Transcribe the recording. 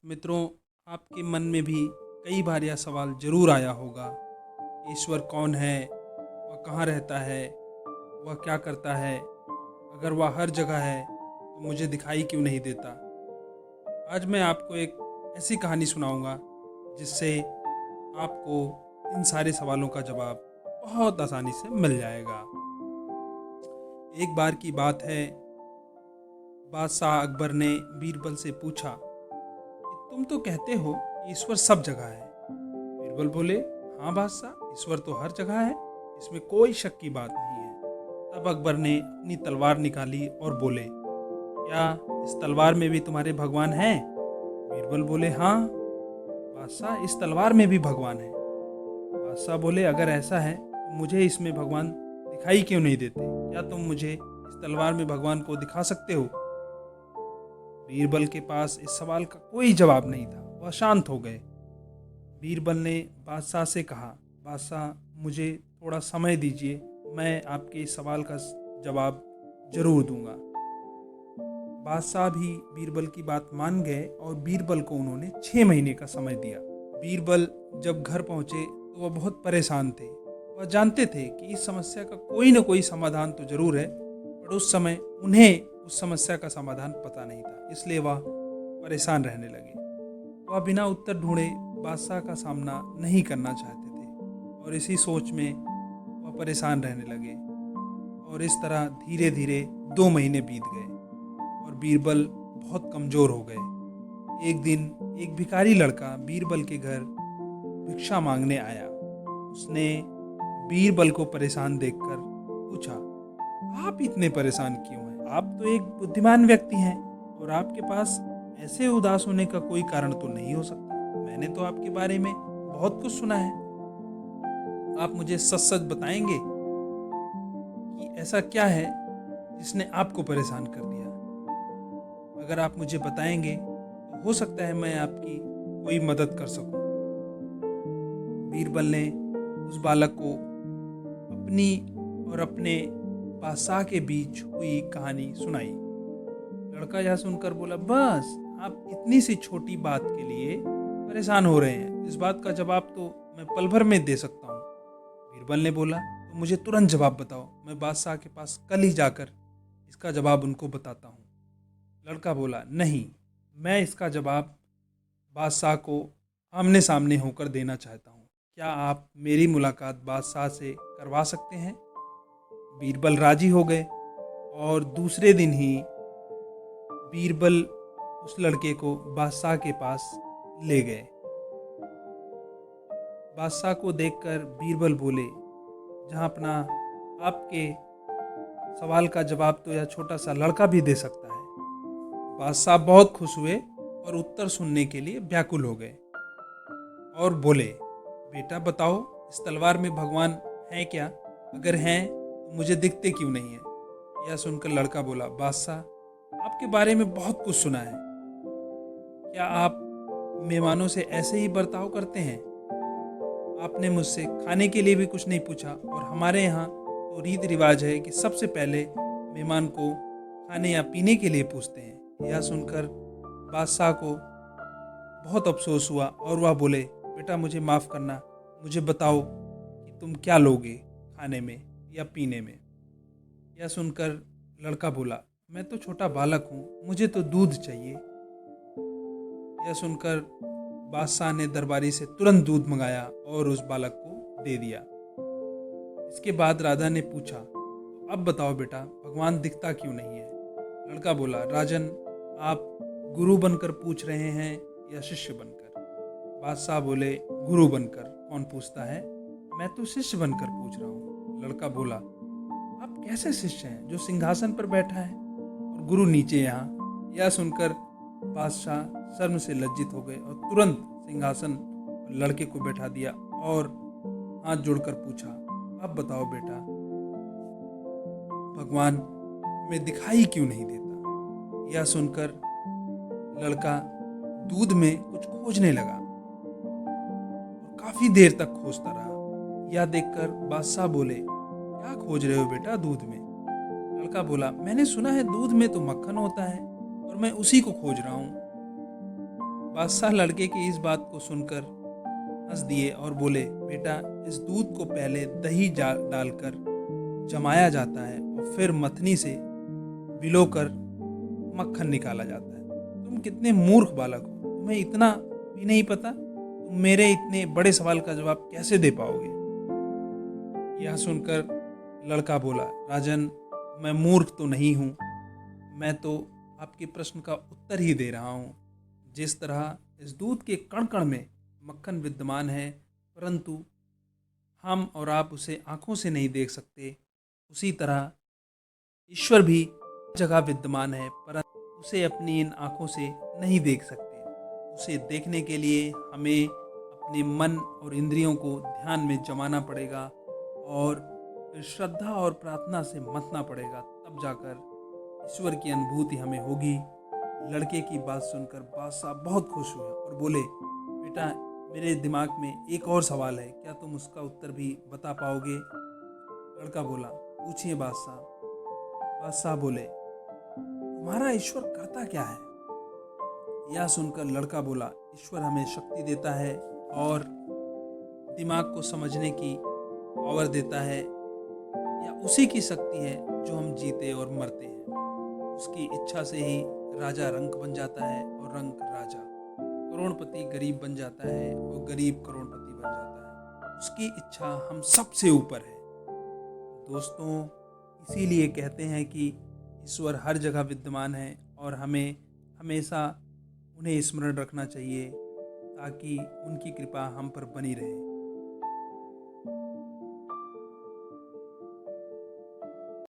मित्रों, आपके मन में भी कई बार यह सवाल ज़रूर आया होगा, ईश्वर कौन है? वह कहाँ रहता है? वह क्या करता है? अगर वह हर जगह है तो मुझे दिखाई क्यों नहीं देता? आज मैं आपको एक ऐसी कहानी सुनाऊंगा जिससे आपको इन सारे सवालों का जवाब बहुत आसानी से मिल जाएगा। एक बार की बात है, बादशाह अकबर ने बीरबल से पूछा कि तुम तो कहते हो ईश्वर सब जगह है। बीरबल बोले, हाँ बादशाह, ईश्वर तो हर जगह है, इसमें कोई शक की बात नहीं है। तब अकबर ने अपनी तलवार निकाली और बोले, क्या इस तलवार में भी तुम्हारे भगवान हैं? बीरबल बोले, हाँ बादशाह, इस तलवार में भी भगवान है। बादशाह बोले, अगर ऐसा है तो मुझे इसमें भगवान दिखाई क्यों नहीं देते? क्या तुम मुझे इस तलवार में भगवान को दिखा सकते हो? बीरबल के पास इस सवाल का कोई जवाब नहीं था, वह शांत हो गए। बीरबल ने बादशाह से कहा, बादशाह मुझे थोड़ा समय दीजिए, मैं आपके इस सवाल का जवाब जरूर दूंगा। बादशाह भी बीरबल की बात मान गए और बीरबल को उन्होंने 6 महीने का समय दिया। बीरबल जब घर पहुंचे तो वह बहुत परेशान थे। वह जानते थे कि इस समस्या का कोई न कोई समाधान तो जरूर है, पर उस समय उन्हें उस समस्या का समाधान पता नहीं था, इसलिए वह परेशान रहने लगे। वह बिना उत्तर ढूंढे बादशाह का सामना नहीं करना चाहते थे और इसी सोच में वह परेशान रहने लगे। और इस तरह धीरे धीरे 2 महीने बीत गए और बीरबल बहुत कमज़ोर हो गए। एक दिन एक भिखारी लड़का बीरबल के घर भिक्षा मांगने आया। उसने बीरबल को परेशान देखकर पूछा, आप इतने परेशान क्यों हैं? आप तो एक बुद्धिमान व्यक्ति हैं और आपके पास ऐसे उदास होने का कोई कारण तो नहीं हो सकता। मैंने तो आपके बारे में बहुत कुछ सुना है। आप मुझे सच सच बताएंगे कि ऐसा क्या है जिसने आपको परेशान कर दिया? अगर आप मुझे बताएंगे तो हो सकता है मैं आपकी कोई मदद कर सकूं। बीरबल ने उस बालक को अपनी और अपने बादशाह के बीच हुई कहानी सुनाई। लड़का यह सुनकर बोला, बस आप इतनी सी छोटी बात के लिए परेशान हो रहे हैं, इस बात का जवाब तो मैं पल भर में दे सकता हूँ। बीरबल ने बोला, तो मुझे तुरंत जवाब बताओ, मैं बादशाह के पास कल ही जाकर इसका जवाब उनको बताता हूँ। लड़का बोला, नहीं, मैं इसका जवाब बादशाह को आमने सामने होकर देना चाहता हूँ। क्या आप मेरी मुलाकात बादशाह से करवा सकते हैं? बीरबल राजी हो गए और दूसरे दिन ही बीरबल उस लड़के को बादशाह के पास ले गए। बादशाह को देखकर बीरबल बोले, जहाँ अपना आपके सवाल का जवाब तो यह छोटा सा लड़का भी दे सकता है। बादशाह बहुत खुश हुए और उत्तर सुनने के लिए व्याकुल हो गए और बोले, बेटा बताओ, इस तलवार में भगवान हैं क्या? अगर हैं तो मुझे दिखते क्यों नहीं है? यह सुनकर लड़का बोला, बादशाह आपके बारे में बहुत कुछ सुना है। क्या आप मेहमानों से ऐसे ही बर्ताव करते हैं? आपने मुझसे खाने के लिए भी कुछ नहीं पूछा और हमारे यहाँ तो रीति रिवाज है कि सबसे पहले मेहमान को खाने या पीने के लिए पूछते हैं। यह सुनकर बादशाह को बहुत अफसोस हुआ और वह बोले, बेटा मुझे माफ़ करना, मुझे बताओ कि तुम क्या लोगे खाने में या पीने में? यह सुनकर लड़का बोला, मैं तो छोटा बालक हूँ, मुझे तो दूध चाहिए। यह सुनकर बादशाह ने दरबारी से तुरंत दूध मंगाया और उस बालक को दे दिया। इसके बाद राजा ने पूछा, तो अब बताओ बेटा, भगवान दिखता क्यों नहीं है? लड़का बोला, राजन आप गुरु बनकर पूछ रहे हैं या शिष्य बनकर? बादशाह बोले, गुरु बनकर। कौन पूछता है? मैं तो शिष्य बनकर पूछ रहा हूँ। लड़का बोला, आप कैसे शिष्य हैं जो सिंहासन पर बैठा है और गुरु नीचे यहाँ? यह सुनकर बादशाह शर्म से लज्जित हो गए और तुरंत सिंहासन पर लड़के को बैठा दिया और हाथ जोड़कर पूछा, अब बताओ बेटा, भगवान में दिखाई क्यों नहीं देता? यह सुनकर लड़का दूध में कुछ खोजने लगा और काफी देर तक खोजता रहा। यह देखकर बादशाह बोले, क्या खोज रहे हो बेटा दूध में? लड़का बोला, मैंने सुना है दूध में तो मक्खन होता है और मैं उसी को खोज रहा हूँ। बादशाह लड़के की इस बात को सुनकर हंस दिए और बोले, बेटा, इस दूध को पहले दही डालकर जमाया जाता है और फिर मथनी से भिगोकर मक्खन निकाला जाता है। तुम कितने मूर्ख बालक हो, तुम्हें इतना भी नहीं पता? तुम मेरे इतने बड़े सवाल का जवाब कैसे दे पाओगे? यह सुनकर लड़का बोला, राजन, मैं मूर्ख तो नहीं हूँ, मैं तो आपके प्रश्न का उत्तर ही दे रहा हूँ। जिस तरह इस दूध के कण कण में मक्खन विद्यमान है, परंतु हम और आप उसे आंखों से नहीं देख सकते, उसी तरह ईश्वर भी जगह विद्यमान है, परंतु उसे अपनी इन आंखों से नहीं देख सकते। उसे देखने के लिए हमें अपने मन और इंद्रियों को ध्यान में जमाना पड़ेगा और फिर श्रद्धा और प्रार्थना से मथना पड़ेगा, तब जाकर ईश्वर की अनुभूति हमें होगी। लड़के की बात सुनकर बादशाह बहुत खुश हुए और बोले, बेटा, मेरे दिमाग में एक और सवाल है, क्या तुम उसका उत्तर भी बता पाओगे? लड़का बोला, पूछिए बादशाह। बादशाह बोले, तुम्हारा ईश्वर करता क्या है? यह सुनकर लड़का बोला, ईश्वर हमें शक्ति देता है और दिमाग को समझने की पावर देता है। या उसी की शक्ति है जो हम जीते और मरते हैं। उसकी इच्छा से ही राजा रंक बन जाता है और रंक राजा, करोड़पति गरीब बन जाता है और गरीब करोड़पति बन जाता है। उसकी इच्छा हम सबसे ऊपर है। दोस्तों, इसीलिए कहते हैं कि ईश्वर हर जगह विद्यमान है और हमें हमेशा उन्हें स्मरण रखना चाहिए ताकि उनकी कृपा हम पर बनी रहे।